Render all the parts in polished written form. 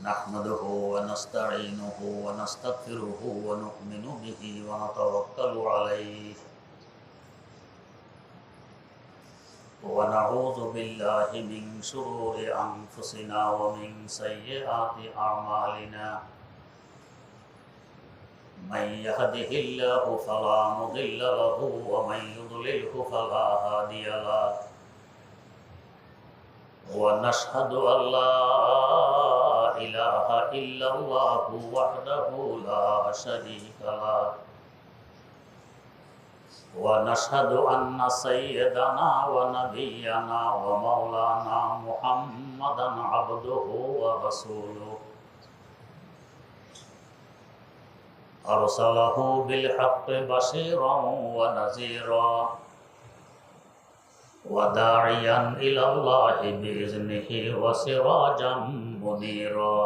نحمده ونستعينه ونستغفره ونؤمن به ونتوكل عليه ونعوذ بالله من شرور أنفسنا ومن سيئات أعمالنا من يهده الله فلا مضل له ومن يضلله فلا هادي له ونشهد أن لا إله إلا الله وحده لا شريك له ونشهد أن سيدنا ونبينا ومولانا محمدا عبده ورسوله أرسله بالحق بشيرا ونذيرا وداعيا إلى الله بإذنه وسراجا منيرا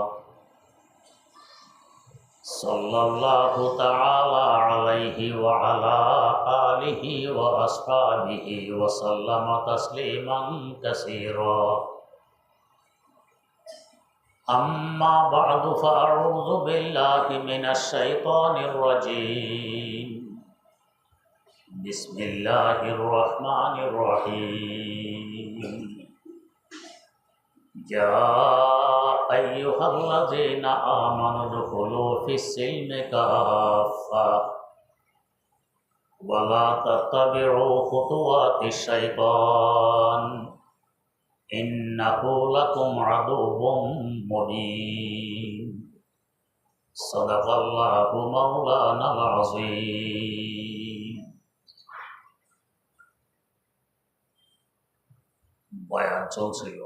صلى الله تعالى عليه وعلى آله وأصحابه وسلم تسليما كثيرا أما بعد فأعوذ بالله من الشيطان الرجيم بسم الله الرحمن الرحيم يا أيها الذين آمنوا ادخلوا في السلم كافة ولا تتبعوا خطوات الشيطان إنه لكم عدو مبين صدق الله مولانا العظيم বয়ান চলছিল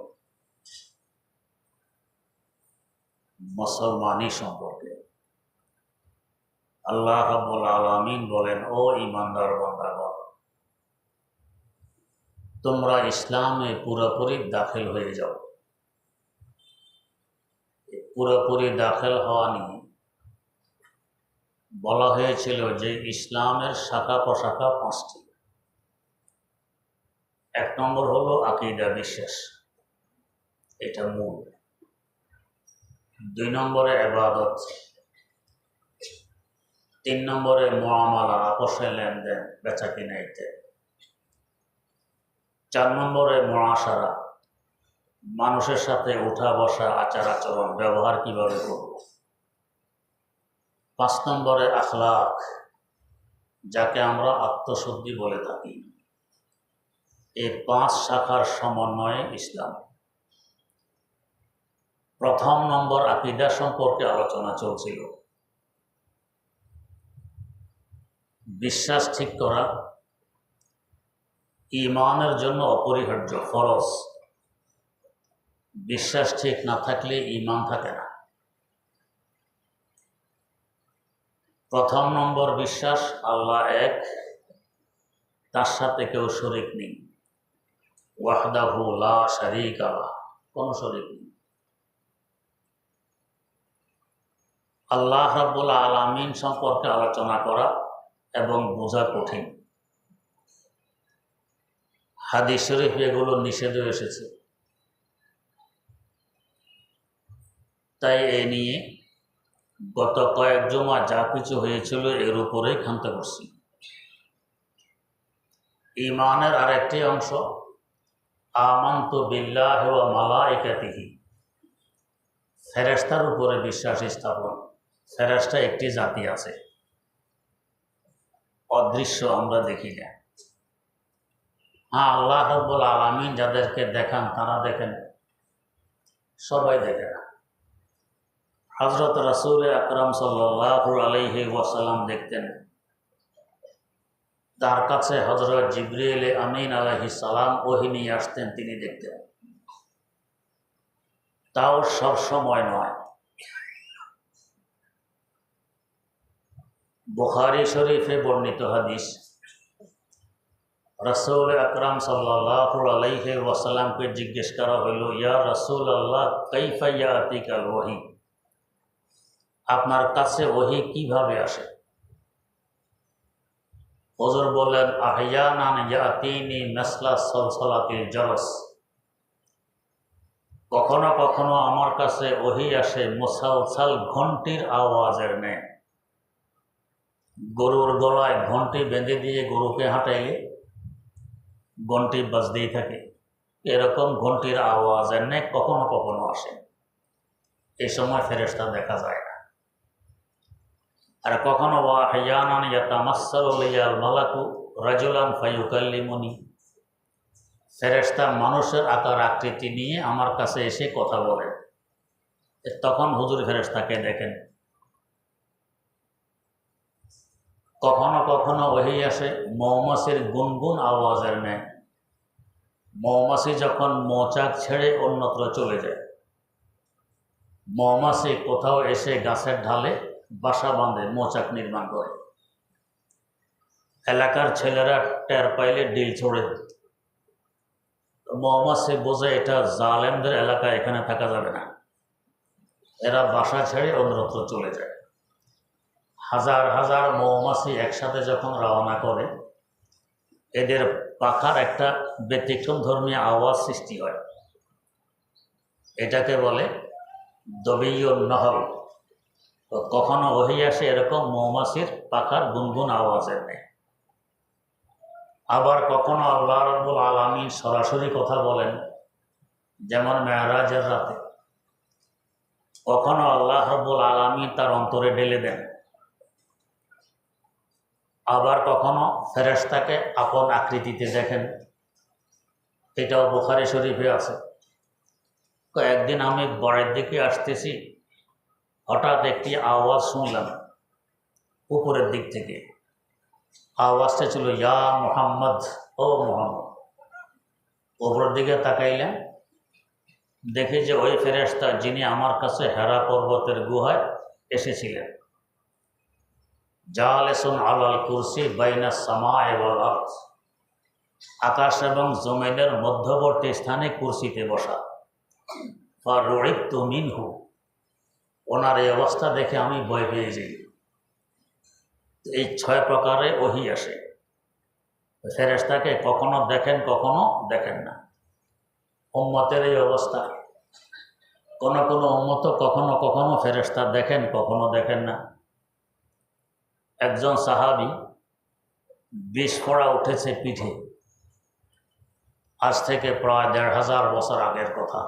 মুসলমানি সম্পর্কে। আল্লাহ রাব্বুল আলামিন বলেন, ও ঈমানদার বান্দাগণ, তোমরা ইসলামে পুরোপুরি দাখিল হয়ে যাও। পুরোপুরি দাখিল হওয়া নিয়ে বলা হয়েছিল যে ইসলামের শাখা প্রশাখা 5টি। 1 নম্বর হলো আকীদা, বিশ্বাস, এটা মূল। 2 নম্বরে ইবাদত, 3 নম্বরে মুআমালা, আপসে লেনদেন, বেচা কিনা ইত্যাদি। 4 নম্বরে মুআশারা, মানুষের সাথে উঠা বসা, আচার আচরণ, ব্যবহার কিভাবে করব। 5 নম্বরে আখলাক, যাকে আমরা আত্মশুদ্ধি বলে থাকি। এই 5 শাখার সমন্বয়ে ইসলাম। প্রথম নম্বর আকীদা সম্পর্কে আলোচনা চলছিল। বিশ্বাস ঠিক করা ঈমানের জন্য অপরিহার্য, ফরজ। বিশ্বাস ঠিক না থাকলে ঈমান থাকে না। প্রথম নম্বর বিশ্বাস, আল্লাহ এক, তার সাথে কেউ শরীক নেই। ওয়াহদাহু লা শারীকা লাহ, কোনো শরীক নেই। আল্লাহ রাব্বুল আলামিন সম্পর্কে আলোচনা করা এবং বোঝা কঠিন। হাদিস শরীফ এগুলো নিষেধ এসেছে। তাই এ নিয়ে গত কয়েক জমা যা কিছু হয়েছিল এর উপরেই ক্ষান্ত করছি। ঈমানের আরেকটি অংশ আমানতু বিল্লাহি ওয়া মালাইকাতিহি, ফেরেশতার উপরে বিশ্বাস স্থাপন। ফেরেশতা একটি জাতি আছে, অদৃশ্য, আমরা দেখি না। হ্যাঁ, আল্লাহ রাব্বুল আলামিন যাদেরকে দেখান তারা দেখেন, সবাই দেখে না। হযরত রাসূল আকরাম সাল্লাল্লাহু আলাইহি ওয়াসাল্লাম দেখতেন। তার কাছে হযরত জিবরিল আমিন আলাইহিস সালাম ওহী নিয়ে আসতেন, তিনি দেখতেন। তাও সব সময় নয়। বুখারী শরীফে বর্ণিত হাদিস, রাসূল আকরাম সাল্লাল্লাহু আলাইহি ওয়াসাল্লামকে জিজ্ঞেস করা হইল, ইয়া রাসূলুল্লাহ কাইফা ইয়াতিকাল ওহী, আপনার কাছে ওহী কিভাবে আসে? হুজুর বললেন, আহইয়ানান ইয়াতিনি মাসলা সালসালাতিল জারস, কখনো কখনো আমার কাছে ওহী আসে মুসালসাল ঘন্টির আওয়াজের ন্যায়। গরুর গলায় ঘন্টি বেঁধে দিয়ে গরুকে হাঁটাইলে ঘন্টি বাজতেই থাকে, এরকম ঘন্টির আওয়াজের ন্যায় কখনো কখনো আসে। এই সময় ফেরেশতা দেখা যায় না। আর কখনো ওয়াহিয়ানান ইয়াতামাসসালু লিয়াল মালাকু রাজুলান ফায়ুকাল্লিমুনি, ফেরেশতা মানুষের আকার আকৃতি নিয়ে আমার কাছে এসে কথা বলে, তখন হুজুর ফেরেশতাকে দেখেন। কখনো কখনো ওহী আসে মৌমাছির গুনগুন আওয়াজের ন্যায়। মৌমাছি যখন মৌচাক ছেড়ে অন্যত্র চলে যায়, মৌমাছি কোথাও এসে গাছের ঢালে বাসা বাঁধে, মৌচাক নির্মাণ করে। এলাকার ছেলেরা টের পাইলে ডিল ছোড়ে, মৌমাছি বোঝে এটা জালেমদের এলাকা, এখানে থাকা যাবে না, এরা বাসা ছেড়ে অন্যত্র চলে যায়। হাজার হাজার মৌমাছি একসাথে যখন রওনা করে, এদের পাখার একটা ব্যতিক্রম ধর্মী আওয়াজ সৃষ্টি হয়, এটাকে বলে দবিয়ুন নহল। তো কখনো ওহী আসে এরকম মৌমাছির পাখার গুনগুন আওয়াজের নেই। আবার কখনো আল্লাহ রাব্বুল আলামিন সরাসরি কথা বলেন, যেমন মেরাজের রাতে। কখনো আল্লাহ রাব্বুল আলামিন তার অন্তরে ঢেলে দেন। আবার কখনো ফেরেশতাকে আপন আকৃতিতে দেখেন, এটাও বুখারী শরীফে আছে। একদিন আমি বাড়ির দিকে আসতেছি, হঠাৎ একটি আওয়াজ শুনলাম উপরের দিক থেকে। আওয়াজটা ছিল ইয়া মুহাম্মদ, ও মুহাম্মদ। উপরের দিকে তাকাইলাম, দেখি যে ওই ফেরেশতা যিনি আমার কাছে হেরা পর্বতের গুহায় এসেছিলেন, জালেসুন আলাল কুরসি বাইনা সামায়ে ওয়াল আরদ, আকাশ এবং জমিনের মধ্যবর্তী স্থানে কুরসিতে বসা। ফারুইবতু মিনহু, ওনার এই অবস্থা দেখে আমি ভয় পেয়ে যাই। এই 6 প্রকারে ওহী আসে। ফেরেশতাকে কখনো দেখেন, কখনো দেখেন না। উম্মতের এই অবস্থা, কোন কোন উম্মত কখনো কখনো ফেরেশতা দেখেন, কখনো দেখেন না। একজন সাহাবী বিষ ফোঁড়া উঠেছে পিঠে, আজ থেকে প্রায় 1500 বছর আগের কথা।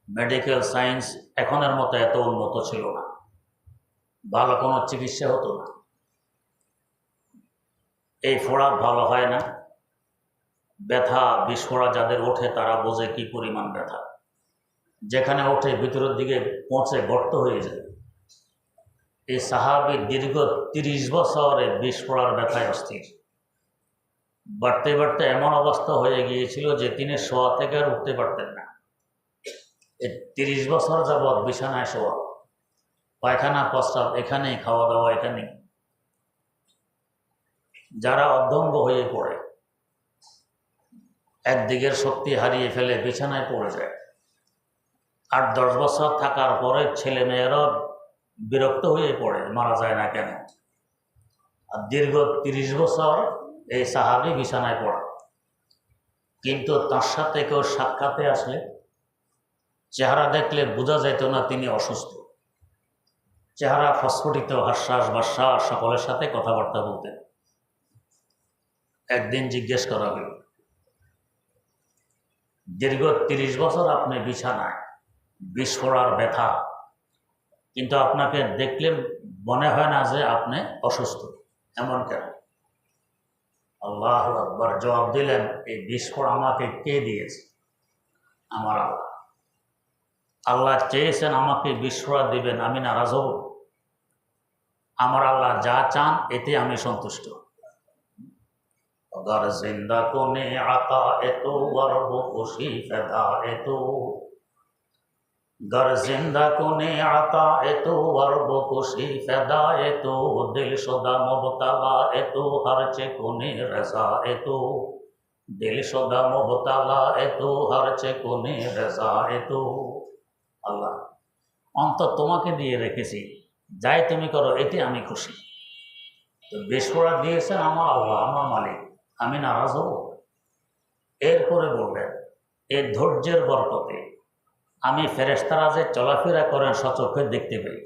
মেডিকেল সায়েন্স এখনের মতো এত উন্নত ছিল না, ভালো কোনো চিকিৎসা হতো না। এই ফোঁড়া ভালো হয় না, ব্যথা বিস্ফোরা যাদের ওঠে তারা বোঝে কি পরিমাণ ব্যথা। যেখানে ওঠে ভিতরের দিকে পৌঁছে গর্ত হয়ে যায়। এই সাহাবী দীর্ঘ 30 বছরে বিস্ফোরার ব্যথায় অস্থির। বাড়তে বাড়তে এমন অবস্থা হয়ে গিয়েছিল যে তিনি শোয়া থেকে আর উঠতে পারতেন না। এই 30 বছর যাবৎ বিছানায় শোয়া, পায়খানা প্রস্রাব এখানেই, খাওয়া দাওয়া এখানেই। যারা অর্ধঙ্গ হয়ে পড়ে, একদিকের শক্তি হারিয়ে ফেলে, বিছানায় পড়ে যায়। 8-10 বছর থাকার পরে ছেলে মেয়েরা বিরক্ত হয়ে পড়ে, মারা যায় না কেন। আর দীর্ঘ 30 বছর এই সাহাবী বিছানায় পড়া। কিন্তু তার সাথে কেউ সাক্ষাতে আসলে চেহারা দেখলে বোঝা যেত না তিনি অসুস্থ। চেহারা ফস্ফটিত, হাস্যাস বাস্যাস, সকলের সাথে কথাবার্তা বলতেন। একদিন জিজ্ঞেস করা হল, দীর্ঘ 30 বছর আপনি বিছানায়, বিস্ফোরার ব্যথা, কিন্তু আপনাকে দেখলে মনে হয় না যে আপনি অসুস্থ, এমন কেন? আল্লাহু আকবার, জবাব দিলেন, এই বিস্ফোর আমাকে কে দিয়েছে? আমার আল্লাহ। আল্লাহ চেয়েছেন আমাকে বিস্ফোরা দিবেন, আমি নারাজ হব? আমার আল্লাহ যা চান এতে আমি সন্তুষ্ট। अगर जिंदा को ने आता है तो वर्ब खुशी फैदा है तो, गर जिंदा को ने आता है तो वर्ब खुशी फैदा है तो, दिल शुदा मुबतला है तो हर चे को ने रजा है तो, दिल शुदा मुबतला है तो हर चे को ने रजा है तो। আল্লাহ, অন্তর তোমাকে দিয়ে রেখেছি, যাই তুমি করো এতে আমি খুশি। তো বিস্ফোরা দিয়েছেন আমার আল্লাহ, আমার মালিক, আমি নারাজ হব? এরপরে বললেন, এই ধৈর্যের বরকতে আমি ফেরেশতারা যে চলাফেরা করেন সচক্ষে দেখতে পাই।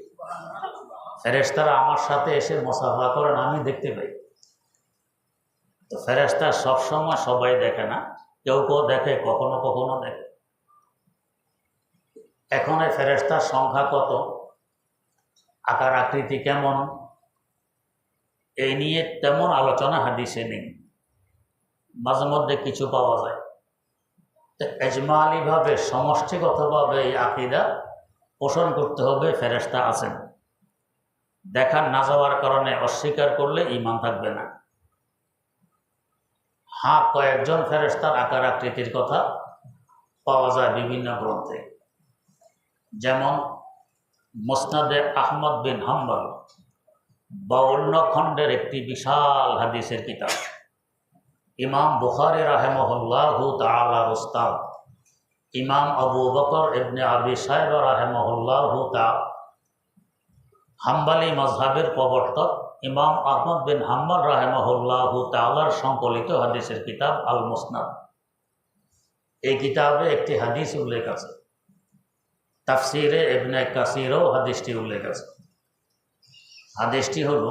ফেরেশতারা আমার সাথে এসে মুসাফা করেন, আমি দেখতে পাই। তো ফেরেশতা সবসময় সবাই দেখে না, কেউ কেউ দেখে, কখনো কখনো দেখে। এখন এই ফেরেশতার সংখ্যা কত, আকার আকৃতি কেমন, এই নিয়ে তেমন আলোচনা হাদিসে নেই। মাঝে মধ্যে কিছু পাওয়া যায়। তো এজমালিভাবে, সমষ্টিগতভাবে এই আকীদা পোষণ করতে হবে ফেরেশতা আছেন। দেখা না যাওয়ার কারণে অস্বীকার করলে ঈমান থাকবে না। হ্যাঁ, কয়েকজন ফেরেশতার আকার আকৃতির কথা পাওয়া যায় বিভিন্ন গ্রন্থে। যেমন মুসনাদে আহমদ বিন হাম্বল 52 খণ্ডের একটি বিশাল হাদিসের কিতাব। ইমাম বুখারী রাহিমাহুল্লাহু তাআলার উস্তাদ ইমাম আবু বকর ইবনে আবি শায়বা রাহিমাহুল্লাহু তাআলা, হাম্বলি মাযহাবের প্রবর্তক ইমাম আহমদ বিন হাম্বল রাহিমাহুল্লাহু তাআলার সংকলিত হাদিসের কিতাব আল মুসনাদ। এই কিতাবে একটি হাদিস উল্লেখ আছে। তাফসিরে ইবনে কাসিরেও হাদিসটি উল্লেখ আছে। হাদিসটি হলো,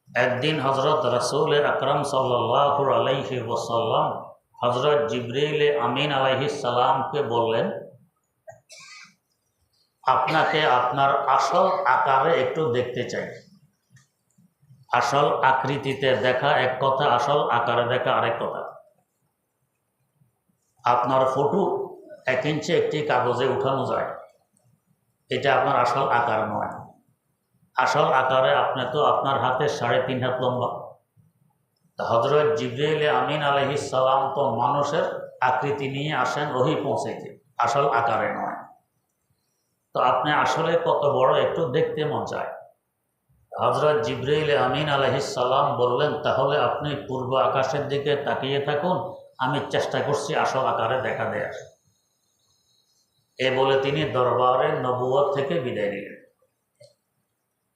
একদিন হজরত রাসূল আকরাম সাল্লাল্লাহু আলাইহি ওয়াসাল্লাম হজরত জিবরিল আমিন আলাইহিস সালামকে বললেন, আপনাকে আপনার আসল আকারে একটু দেখতে চাই। আসল আকৃতিতে দেখা এক কথা, আসল আকারে দেখা আরেক কথা। আপনার ফটো 1 ইঞ্চি একটি কাগজে উঠানো যায়, এটা আপনার আসল আকার নয়। আসল আকারে আপনি তো আপনার হাতে 3.5 হাত লম্বা। হজরত জিবরিল আমিন আলাইহিস সালাম তো মানুষের আকৃতি নিয়ে আসেন ওহী পৌঁছাইতে, আসল আকারে নয়। তো আপনি আসলে কত বড় একটু দেখতে মন চায়। হজরত জিবরিল আমিন আলাইহিস সালাম বললেন, তাহলে আপনি পূর্ব আকাশের দিকে তাকিয়ে থাকুন, আমি চেষ্টা করছি আসল আকারে দেখা দেয়ার। এ বলে তিনি দরবারে নবুয়ত থেকে বিদায় নিলেন।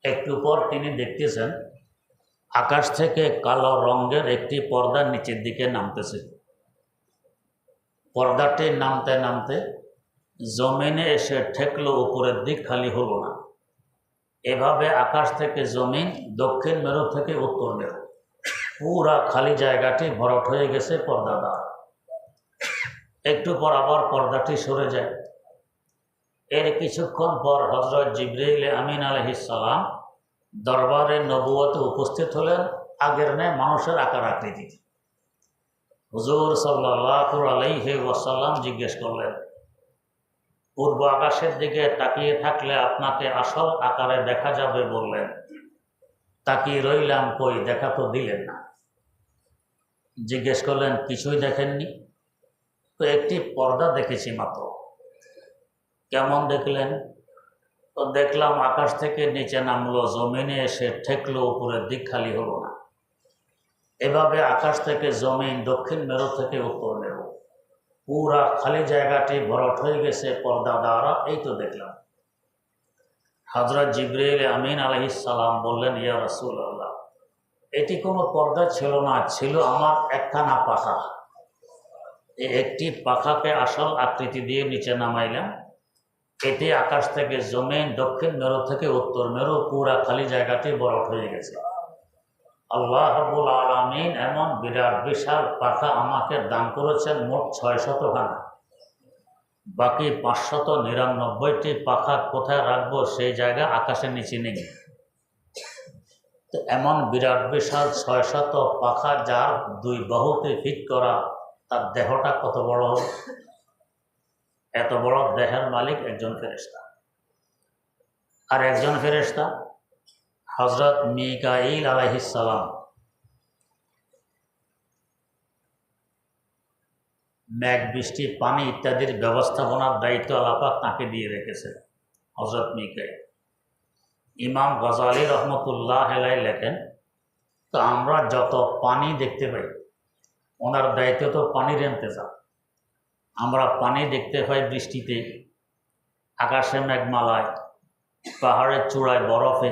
একটু পর তিনি দেখতেছেন আকাশ থেকে কালো রঙের একটি পর্দা নিচের দিকে নামতেছে। পর্দাটি নামতে নামতে জমিনে এসে ঠেকলো, উপরের দিক খালি হলো না। এভাবে আকাশ থেকে জমিন, দক্ষিণ মেরু থেকে উত্তর মেরু, পুরা খালি জায়গাটি ভরাট হয়ে গেছে পর্দা দ্বারা। একটু পর আবার পর্দাটি সরে যায়। এর কিছুক্ষণ পর হজরত জিবরিল আমিন আলাইহিস সালাম দরবারে নবুয়তে উপস্থিত হলেন, আগের ন্যায় মানুষের আকার আকৃতি। হুজুর সাল্লাল্লাহু আলাইহি ওয়াসাল্লাম জিজ্ঞেস করলেন, পূর্ব আকাশের দিকে তাকিয়ে থাকলে আপনাকে আসল আকারে দেখা যাবে বললেন, তাকিয়ে রইলাম, কই দেখা তো দিলেন না। জিজ্ঞেস করলেন, কিছুই দেখেননি? তো একটি পর্দা দেখেছি মাত্র। কেমন দেখলেন? তো দেখলাম আকাশ থেকে নিচে নামলো, জমিনে এসে ঠেকলো, উপরের দিক খালি হলো না। এভাবে আকাশ থেকে জমিন, দক্ষিণ মেরু থেকে উত্তর মেরু, পুরা খালি জায়গাটি ভরাট হয়ে গেছে পর্দা দ্বারা, এই তো দেখলাম। হযরত জিবরিল আমিন আলাইহিস সালাম বললেন, ইয়া রাসূলুল্লাহ, এটি কোনো পর্দা ছিল না, ছিল আমার একখানা পাখা। এই একটি পাখাকে আসল আকৃতি দিয়ে নিচে নামাইলাম, এটি আকাশ থেকে জমিন, দক্ষিণ মেরু থেকে উত্তর মেরু, পুরা খালি জায়গাটি ভরাট হয়ে গেছে। আল্লাহ রাব্বুল আলামিন এমন বিরাট বিশাল পাখা আমাকে দান করেছেন মোট 600 খানা। বাকি 599টি পাখা কোথায় রাখবো সেই জায়গা আকাশের নিচে নেই। তো এমন বিরাট বিশাল 600 পাখা, যার 2 বাহুতে ফিট করা, তার দেহটা কত বড় হবে? এত বড় দেহের মালিক একজন ফেরেশতা। আর একজন ফেরেশতা হযরত মিকাঈল আলাইহিস সালাম, মেঘ, বৃষ্টি, পানি ইত্যাদির ব্যবস্থাপনার দায়িত্ব আল্লাহ পাক তাকে দিয়ে রেখেছেন। হযরত মিকাঈল, ইমাম গজালী রহমতুল্লাহ আলাইহি লেখেন, তো আমরা যত পানি দেখতে পাই, ওনার দায়িত্ব তো পানির ইন্তজাম। আমরা পানি দেখতে পাই বৃষ্টিতে, আকাশে মেঘমালায়, পাহাড়ের চূড়ায় বরফে,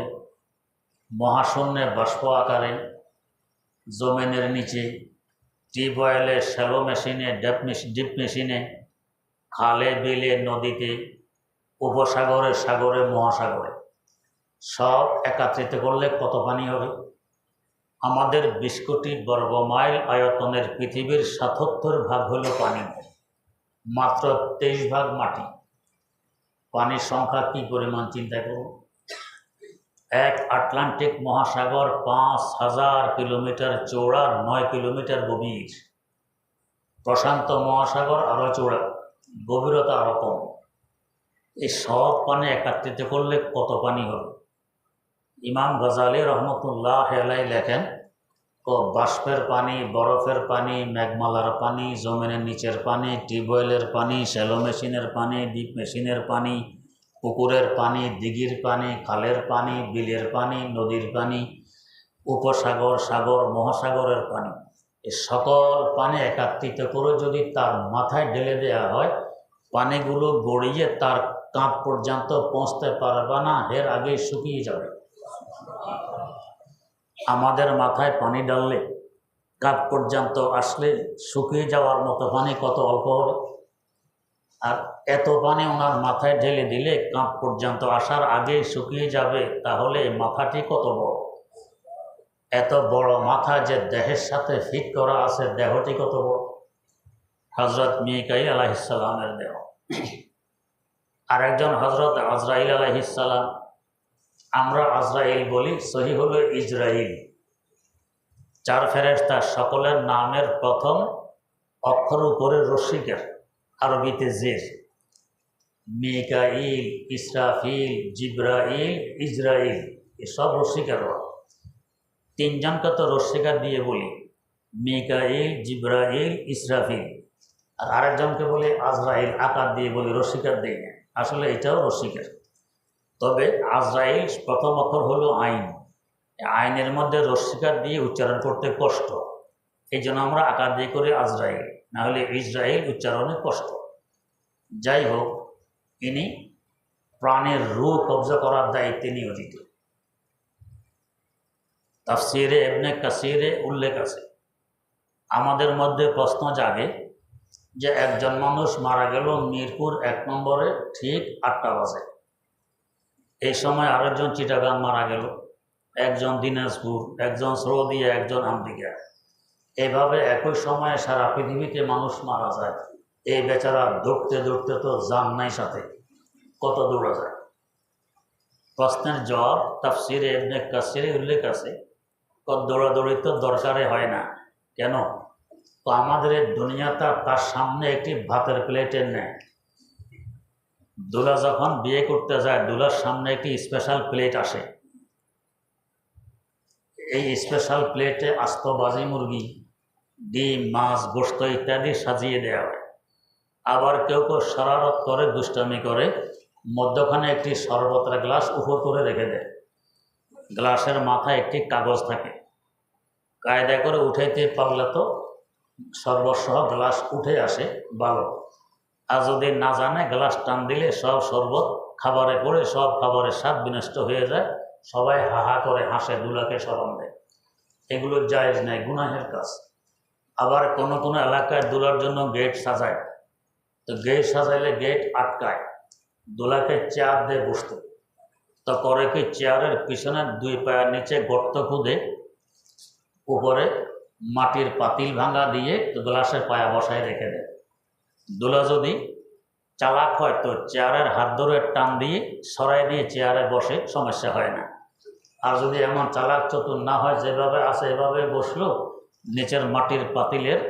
মহাশূন্যে বাষ্প আকারে, জমিনের নিচে, টিউবওয়েলে, শ্যালো মেশিনে, ডিপ মেশিনে, খালে, বিলে, নদীতে, উপসাগরে, সাগরে, মহাসাগরে সব একত্রিত করলে কত পানি হবে? আমাদের 20 কোটি বর্গ মাইল আয়তনের পৃথিবীর ৭৭ ভাগ হলো পানি, মাত্র 23 ভাগ মাটি। পানির সংখ্যা কি পরিমাণ চিন্তা করুন। এক আটলান্টিক মহাসাগর ৫,০০০ কিলোমিটার চওড়া, ৯ কিলোমিটার গভীর। প্রশান্ত মহাসাগর আরও চওড়া, গভীরতা আরও কম। এই সব পানি একত্রিত করলে কত পানি হবে? ইমাম গজালি রহমতুল্লাহ আলাইহি লেখেন, বাষ্পের পানি, বরফের পানি, মেঘমালার পানি, জমিনের নিচের পানি, টিউবওয়েলের পানি, শ্যালো মেশিনের পানি, ডিপ মেশিনের পানি, পুকুরের পানি, দিঘির পানি, খালের পানি, বিলের পানি, নদীর পানি, উপসাগর, সাগর, মহাসাগরের পানি, এই সকল পানি একত্রিত করে যদি তার মাথায় ঢেলে দেওয়া হয়, পানিগুলো গড়িয়ে তার কাঁধ পর্যন্ত পৌঁছতে পারবে না, এর আগেই শুকিয়ে যাবে। আমাদের মাথায় পানি ঢাললে কাঁধ পর্যন্ত আসলে শুকিয়ে যাওয়ার মতো পানি কত অল্প হবে। আর এত পানি ওনার মাথায় ঢেলে দিলে কাঁধ পর্যন্ত আসার আগেই শুকিয়ে যাবে, তাহলে মাথাটি কত বড়। এত বড় মাথা যে দেহের সাথে ফিট করা আছে, দেহটি কত বড়। হজরত মিকাইল আলাইহিস সালামের দেহ। আরেকজন হজরত আজরাইল আলাইহিস সালাম, আমরা আজরাইল বলি, সহি হলো ইজরাইল। 4 ফেরেশতা, সকলের নামের প্রথম অক্ষর উপরে রস্যিকার, আরবিতে জের। মিকাইল, ইসরাফিল, জিব্রাইল, ইজরাইল, এসব রস্যিকার। 3 জনকে তো রস্যিকার দিয়ে বলি, মিকাইল, জিব্রাইল, ইসরাফিল। আর আরেকজনকে বলি আজরাইল, আকার দিয়ে বলি, রস্যিকার দিই না। আসলে এটাও রস্যিকার। তবে আজরাইল প্রথম অক্ষর হলো আইন। আইনের মধ্যে রস্যিকার দিয়ে উচ্চারণ করতে কষ্ট, এই জন্য আমরা আকার দিয়ে করে আজরাইল, না হলে ইসরাইল উচ্চারণে কষ্ট। যাই হোক, ইনি প্রাণের রূহ কবজা করার দায়িত্বে নিয়োজিত। তাফসিরে ইবনে কাসিরে উল্লেখ আছে। আমাদের মধ্যে প্রশ্ন জাগে যে একজন মানুষ মারা গেল মিরপুর 1 নম্বরে ঠিক 8টা বাজে। এই সময় আরেকজন চিটাগাং মারা গেল, একজন দিনাজপুর, একজন সৌদিয়া, একজন আমেরিকা। এভাবে একই সময়ে সারা পৃথিবীতে মানুষ মারা যায়। এই বেচারা দৌড়তে দৌড়তে তো জান নাই সাথে, কত দৌড়া যায়। প্রশ্নের জবাব তাফসিরে ইবনে কাসিরে উল্লেখ আছে, দৌড়াদৌড়ি তো দরকারে হয় না। কেন? তো আমাদের এই দুনিয়াটা তার সামনে একটি ভাতের প্লেটের নেয়। দুলা যখন বিয়ে করতে যায়, দুলার সামনে একটি স্পেশাল প্লেট আসে। এই স্পেশাল প্লেটে আস্ত বাজি মুরগি, ডিম, মাছ, গোশত ইত্যাদি সাজিয়ে দেওয়া হয়। আবার কেউ কেউ শরারত করে, দুষ্টামি করে, মধ্যখানে একটি শরবতের গ্লাস উপর করে রেখে দেয়। গ্লাসের মাথায় একটি কাগজ থাকে, কায়দা করে উঠাইতে পারলে তো শরবতসহ গ্লাস উঠে আসে, ভালো। আর যদি না জানে, গ্লাস টান দিলে সব শরবত খাবারে পড়ে সব খাবারের স্বাদ বিনষ্ট হয়ে যায়। সবাই হাহা করে হাসে, দুলাকে স্মরণ দেয়। এগুলো জায়েজ নাই, গুনাহের কাজ। আবার কোনো কোনো এলাকায় দুলার জন্য গেট সাজায়, তো গেট সাজাইলে গেট আটকায়, দুলাকে চেয়ার দিয়ে বসতে। তো করে কি, চেয়ারের পিছনে 2 পায়ের নিচে গর্ত খুদে উপরে মাটির পাতিল ভাঙা দিয়ে গ্লাসের পায়া বসায় রেখে দেয়। দুলা যদি চালাক হয় তো চেয়ারের হাত ধরে টান দিয়ে সরাই দিয়ে চেয়ারে বসে, সমস্যা হয় না। আর যদি এমন চালাক চতুর না হয়, যেভাবে আছে এভাবে বসলো, নিচের মাটির পাতিলের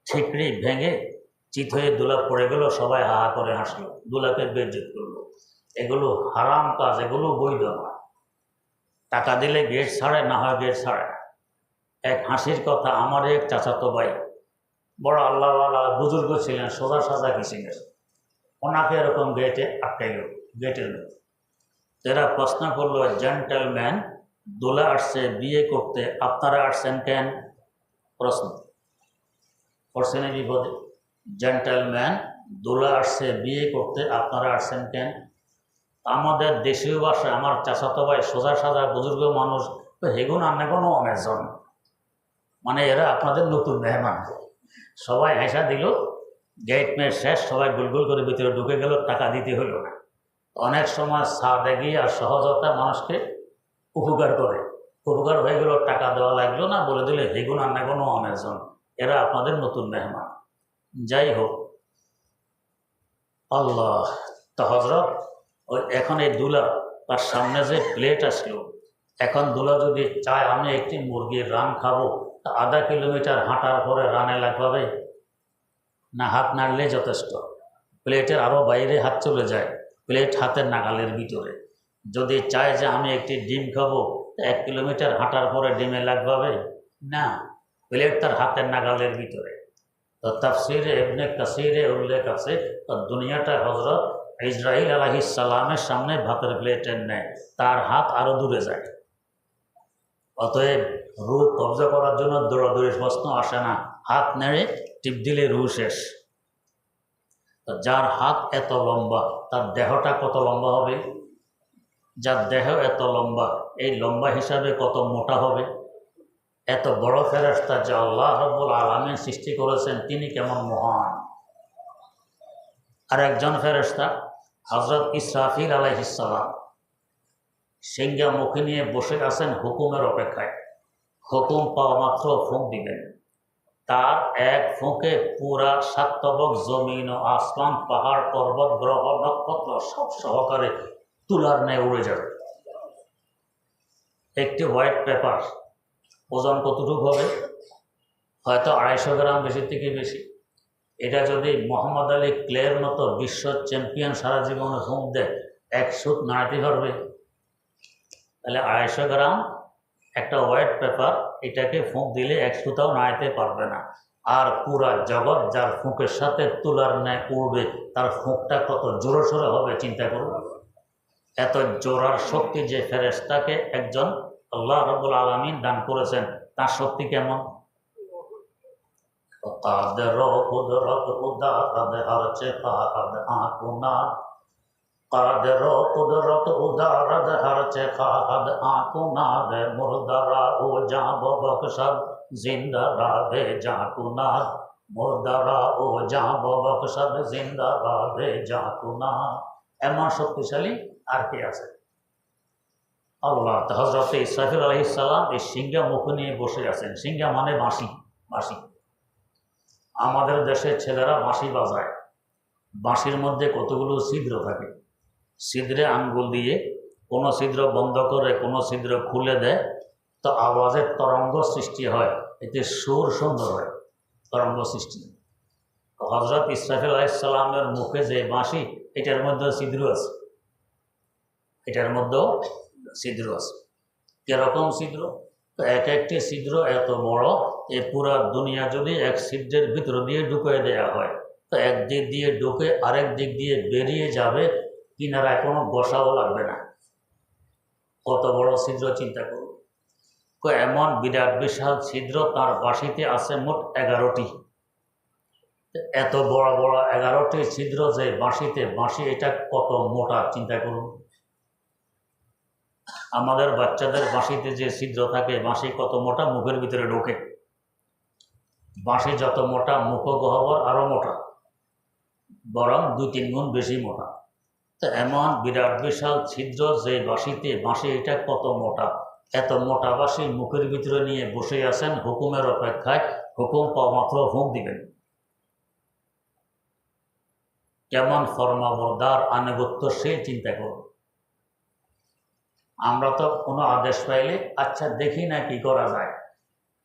ঠিকরি ভেঙে চিত হয়ে দুলা পড়ে গেল, সবাই হাহা করে হাসলো, দুলাকে বেইজ্জত করলো। এগুলো হারাম কাজ, এগুলো বৈধ নয়। টাকা দিলে গেট ছাড়ে, না হয় গেট ছাড়ে না। এক হাসির কথা, আমার এক চাচাতো ভাই, বড় আল্লাহওয়ালা বুজুর্গ ছিলেন, সোজা সাজা ছিলেন, ওনাকে এরকম গেটে আটকাইল, গেটের মধ্যে। এরা প্রশ্ন করলো, জেন্টেলম্যান, দোলা আসছে বিয়ে করতে, আপনারা আসছেন কেন? প্রশ্ন করছেন এই বিপদে। জেন্টেলম্যান, দোলা আসছে বিয়ে করতে, আপনারা আসছেন কেন? আমাদের দেশীয় ভাষায় আমার চাচাতো ভাই সোজা সাজা বুজুর্গ মানুষ, তো হেগুন আনে কোনো অনেকজন মানে এরা আপনাদের নতুন মেহমান। সবাই হেসা দিল, গেট মেট শেষ, সবাই গুলগুল করে ভিতরে ঢুকে গেল, টাকা দিতে হলো না। অনেক সময় সাদেগি আর সহজতা মানুষকে উপকার করে, উপকার হয়ে গেল, টাকা দেওয়া লাগলো না, বলে দিলে হেগুন আর না কোনো অনেকজন, এরা আপনাদের নতুন মেহমান। যাই হোক, আল্লাহ, তো হজরত ওই এখন এই দুলা তার সামনে যে প্লেট আসলো, এখন দুলা যদি চায় আমি একটি মুরগির রান খাবো, তা আধা কিলোমিটার হাঁটার পরে রানে লাগবে না হাত নাড়লে যথেষ্ট? প্লেটের আরও বাইরে হাত চলে যায়, প্লেট হাতের নাগালের ভিতরে। যদি চায় যে আমি একটি ডিম খাবো, 1 কিলোমিটার হাঁটার পরে ডিমে লাগবে না, প্লেট তার হাতের নাগালের ভিতরে। তো তাফসিরে ইবনে কাসিরে উল্লেখ আছে, দুনিয়াটা হজরত ইসরাইল আলাইহিস সালামের সামনে ভাতের প্লেটের নেয়, তার হাত আরও দূরে যায়। অতএব রূহ কবজা করার জন্য দৌড়াদৌড়ি প্রশ্ন আসে না, হাত নেড়ে টিপ দিলে রূহ শেষ। তো যার হাত এত লম্বা, তার দেহটা কত লম্বা হবে? যার দেহ এত লম্বা, এই লম্বা হিসাবে কত মোটা হবে? এত বড় ফেরেশতা যে আল্লাহ রাব্বুল আলামিন সৃষ্টি করেছেন, তিনি কেমন মহান। আর একজন ফেরেশতা হযরত ইসরাফিল আলাইহিস সালাম সিংহা মুখে নিয়ে বসে আছেন হুকুমের অপেক্ষায়। হুকুম পাওয়া মাত্র ফুঁক দিবেন, তার এক ফুঁকে পুরা সাতবক জমিন ও আসমান, পাহাড় পর্বত গ্রহ নক্ষত্র সব সহকারে তুলার ন্যায় উড়ে যাবে। একটি হোয়াইট পেপার ওজন কতটুকু হবে? হয়তো 250 গ্রাম, বেশি থেকে বেশি। এটা যদি মোহাম্মদ আলী ক্লের মতো বিশ্ব চ্যাম্পিয়ন সারা জীবনে ফুঁক দেয়, 1 সুত নাড়াতে পারবে? তাহলে 250 গ্রাম একটা হোয়াইট পেপার, এটাকে ফুঁক দিলে 1 সুতাও নাড়াতে পারবে না। আর পুরা জগৎ যার ফুঁকের সাথে তুলার ন্যায় উড়বে, তার ফুঁকটা কত জোরে সোরে হবে চিন্তা করুন। এত জোরার শক্তি যে ফেরেশতাকে একজন আল্লাহ রাব্বুল আলামিন দান করেছেন, তার শক্তি কেমন? কাদের কুদরত উদার হর চে কাদ আকুনা, কাদের কুদরত উদার হর চে কাদ আকুনা দে মুর্দারা ও যাব বকশাদ জিন্দা রাধে জাকুনা, মুর্দারা ও যাব বকশাদ জিন্দা রাধে জাকুনা। এমন শক্তিশালী আর কি আছে? আল্লাহ। হযরত ইসরাফিল আলাইহিস সালাম এই সিংহা মুখ নিয়ে বসে আছেন। সিংহা মানে বাঁশি। বাঁশি আমাদের দেশের ছেলেরা বাঁশি বাজায়। বাঁশির মধ্যে কতগুলো ছিদ্র থাকে, ছিদ্রে আঙ্গুল দিয়ে কোনো ছিদ্র বন্ধ করে কোনো ছিদ্র খুলে দেয়, তো আওয়াজের তরঙ্গ সৃষ্টি হয়, এতে সুর সুন্দর হয়, তরঙ্গ সৃষ্টি। হযরত ইসরাফিল আলাইহিস সালামের মুখে যে বাঁশি, এটার মধ্যে ছিদ্র আছে, এটার মধ্যেও ছিদ্র আছে। কিরকম ছিদ্র? তো এক একটি ছিদ্র এত বড়, এ পুরা দুনিয়া যদি এক ছিদ্রের ভিতর দিয়ে ঢুকিয়ে দেওয়া হয়, তো এক দিক দিয়ে ঢুকে আরেক দিক দিয়ে বেরিয়ে যাবে, কিনারায় কোনো বসাও লাগবে না। কত বড় ছিদ্র চিন্তা করুন। এমন বিরাট বিশাল ছিদ্র তার বাঁশিতে আছে মোট 11টি। এত বড় বড় 11টি ছিদ্র যে বাঁশিতে, বাঁশি এটা কত মোটা চিন্তা করুন। আমাদের বাচ্চাদের বাঁশিতে যে ছিদ্র থাকে, বাঁশি কত মোটা, মুখের ভিতরে ঢোকে। বাঁশি যত মোটা, মুখগহ্বর আরও মোটা, বরং 2-3 গুণ বেশি মোটা। তো এমন বিরাট বিশাল ছিদ্র যে বাঁশিতে, বাঁশি এটা কত মোটা। এত মোটা বাঁশি মুখের ভিতরে নিয়ে বসে আছেন হুকুমের অপেক্ষায়, হুকুম পাওয়া মাত্র হুঁক দিবেন। কেমন ফরমাবরদার আনুগত্যশীল চিন্তা করুন। আমরা তো কোনো আদেশ পাইলে আচ্ছা দেখি না কি করা যায়,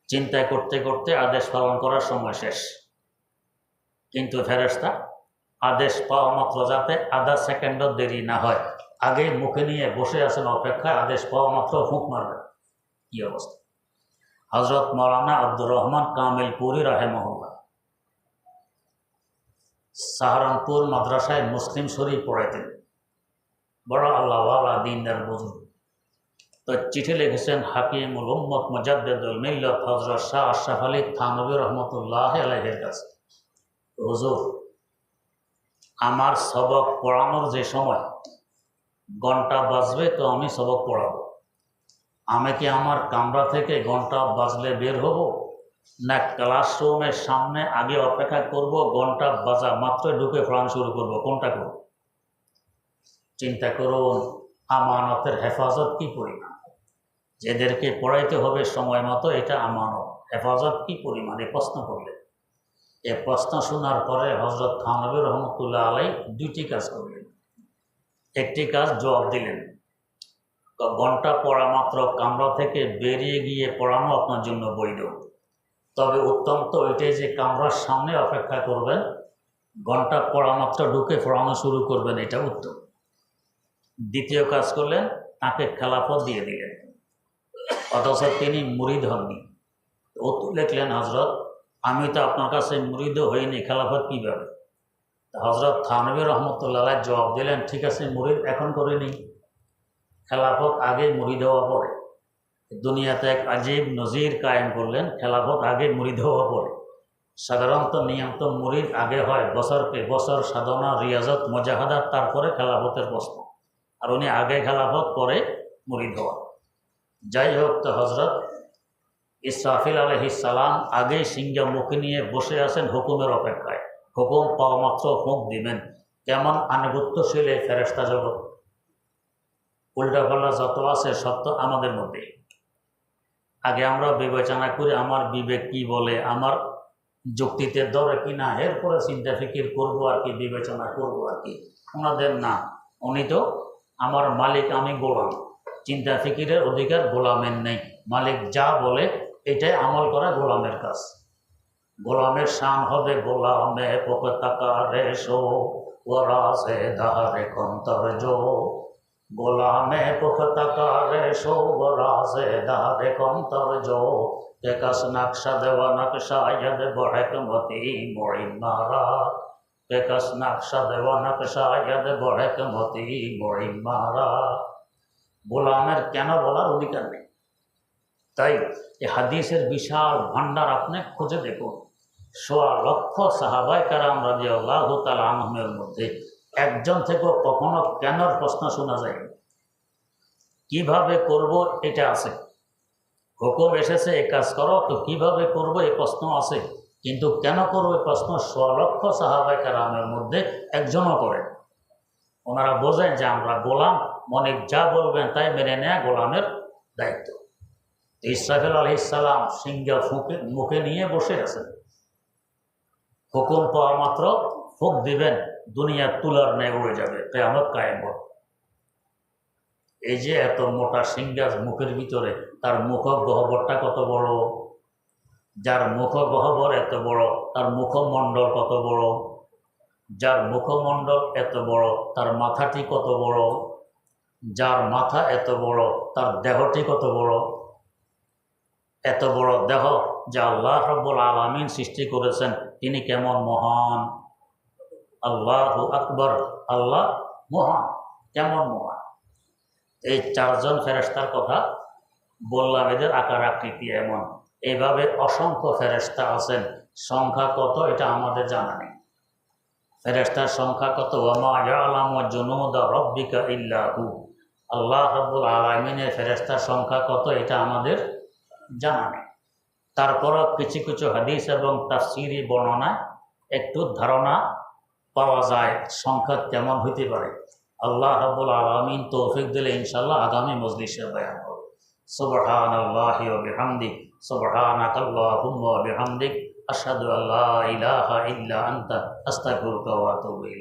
চিন্তা করতে করতে আদেশ পালন করার সময় শেষ। কিন্তু ফেরেশতা আদেশ পাওয়া মাত্র যাতে আধা সেকেন্ডও দেরি না হয়, আগে মুখে নিয়ে বসে আছেন অপেক্ষায়, আদেশ পাওয়া মাত্র হুঁক মারবে। কি অবস্থা! হযরত মাওলানা আব্দুর রহমান কামিলপুরি রাহিমাহুল্লাহ সাহারানপুর মাদ্রাসায় মুসলিম শরীফ পড়াইতেন, বড় আল্লাহওয়ালা দিনদার বুজুর্গ। তো চিঠি লিখেছেন হাকিমুল উম্মত মুজাদ্দিদুল মিল্লাত হযরত শাহ আশরাফ আলী থানভী রহমতুল্লাহ আলাইহির কাছে, হুজুর আমার সবক পড়ানোর যে সময় ঘন্টা বাজবে, তো আমি সবক পড়াবো, আমি কি আমার কামরা থেকে ঘন্টা বাজলে বের হব, না ক্লাসরুমের সামনে আগে অপেক্ষা করব, ঘন্টা বাজা মাত্র ঢুকে পড়ানো শুরু করব? কোনটা করব? চিন্তা করুন, আমানতের হেফাজত কি পরিমাণ। যেদেরকে পড়াইতে হবে সময় মতো, এটা আমানত, হেফাজত কি পরিমাণ। এই প্রশ্ন করলেন। এ প্রশ্ন শোনার পরে হজরত থানভী রহমতুল্লাহ আলাই দুইটি কাজ করলেন। একটি কাজ জবাব দিলেন, ঘন্টা পড়া মাত্র কামরা থেকে বেরিয়ে গিয়ে পড়ানো আপনার জন্য বৈধ, তবে উত্তম তো এটাই যে কামরার সামনে অপেক্ষা করবেন, ঘন্টা পড়া মাত্র ঢুকে পড়ানো শুরু করবেন, এটা উত্তম। দ্বিতীয় কাজ করলেন, তাকে খেলাফত দিয়ে দিলেন, অথচ তিনি মুরিদ হননি। ও লিখলেন, হজরত আমি তো আপনার কাছে মুরিদও হইনি, খেলাফত কীভাবে? হজরত থানভী রহমতুল্লাহ জবাব দিলেন, ঠিক আছে, মুরিদ এখন করিনি, খেলাফত আগে মুরিদ হওয়া পরে। দুনিয়াতে এক আজীব নজির কায়েম করলেন, খেলাফত আগে মুরিদ হওয়া পরে। সাধারণত নিয়ম তো মুরিদ আগে হয়, বছরকে বছর সাধনা, রিয়াজত, মুজাহাদাত, তারপরে খেলাফতের প্রশ্ন। আর উনি আগে খেলাফত, পরে মুরিদ হওয়া। যাই হোক, তো হজরত ইসরাফিল আলাইহিস সালাম আগেই সিংহা মুখে নিয়ে বসে আছেন হুকুমের অপেক্ষায়। হুকুম পাওয়া মাত্র ফুঁক দিবেন। কেমন আনুগত্যশীল এই ফেরেশতা জগৎ! উল্টাপাল্টা যত আছে সত্য আমাদের মধ্যে। আগে আমরা বিবেচনা করি আমার বিবেক কি বলে, আমার যুক্তিতে ধরে কি না, এরপরে চিন্তা ফিকির করবো আর কি, বিবেচনা করবো আর কি। ওনাদের না, উনি তো আমার মালিক, আমি গোলাম। চিন্তা ফিকিরের অধিকার গোলামের নেই। মালিক যা বলে এটাই আমল করা গোলামের কাজ। গোলামের শান হবে গোলামে পোকতাকা রেশো ওরাসে দারে কন্তর জো। গোলামে পোকতাকা রেশো ওরাসে দারে কন্তর জো। কেকাস নকশা দেওয়া নকশা ইয়াদ বড়কমতি বড়ি মারা। কেকাস নকশা দেওয়া নকশা ইয়াদ বড়কমতি বড়ি মারা। গোলামের কেন বলার অধিকার নেই। তাই এই হাদিসের বিশাল ভান্ডার আপনি খুঁজে দেখুন। ১৬ লক্ষ সাহাবায়ে কেরাম রাদিয়াল্লাহু তাআলা আনহুমের মধ্যে একজন থেকেও কখনো কেনর প্রশ্ন শোনা যায়। কিভাবে করব এটা আছে, হুকুম এসেছে এ কাজ করো, তো কিভাবে করব এই প্রশ্ন আছে, কিন্তু কেন করবো এই প্রশ্ন ১৬ লক্ষ সাহাবায়ে কেরামের মধ্যে একজনও করেন। ওনারা বোঝেন যে আমরা গোলাম, মনে যা বলবেন তাই মেনে নেয়া গোলামের দায়িত্ব। ইসরাফিল আলাইহিস সালাম সিংহা মুখে নিয়ে বসে আছেন, হুকুম পাওয়া মাত্র ফুঁক দিবেন, দুনিয়ার তুলার ন্যায় উড়ে যাবে, কিয়ামত কায়েম হবে। এই যে এত মোটা সিংহা মুখের ভিতরে, তার মুখ গহ্বরটা কত বড়, যার মুখ গহ্বর এত বড় তার মুখমণ্ডল কত বড়, যার মুখমণ্ডল এত বড় তার মাথাটি কত বড়, যার মাথা এত বড় তার দেহটি কত বড়। এত বড় দেহ যা আল্লাহ রাব্বুল আলামিন সৃষ্টি করেছেন, তিনি কেমন মহান। আল্লাহু আকবার, আল্লাহ মহান, কেমন মহান। এই 4 জন ফেরেশতার কথা বললাম, এদের আকার আকৃতি এমন। এইভাবে অসংখ্য ফেরেশতা আছেন, সংখ্যা কত এটা আমাদের জানা নেই। ফেরেশতার সংখ্যা কত, ওয়ামা ইয়ালামু জুনুদা রাব্বিকা ইল্লা হু। আল্লাহ রাব্বুল আলামিনের ফেরেশতার সংখ্যা কত এটা আমাদের জানা নেই। তারপরও কিছু কিছু হাদিস এবং তাফসীরি বর্ণনায় একটু ধারণা পাওয়া যায় সংখ্যা কেমন হইতে পারে। আল্লাহ রাব্বুল আলামিন তৌফিক দিলে ইনশাআল্লাহ আগামী মজলিসে বয়ান করব। সুবহানাল্লাহি ওয়া বিহামদিহি, সুবহানাকাল্লাহুম্মা ওয়া বিহামদিক, আশহাদু আল্লা ইলাহা ইল্লা আনতা, আস্তাগফিরুকা ওয়া আতুবু ইলাইক।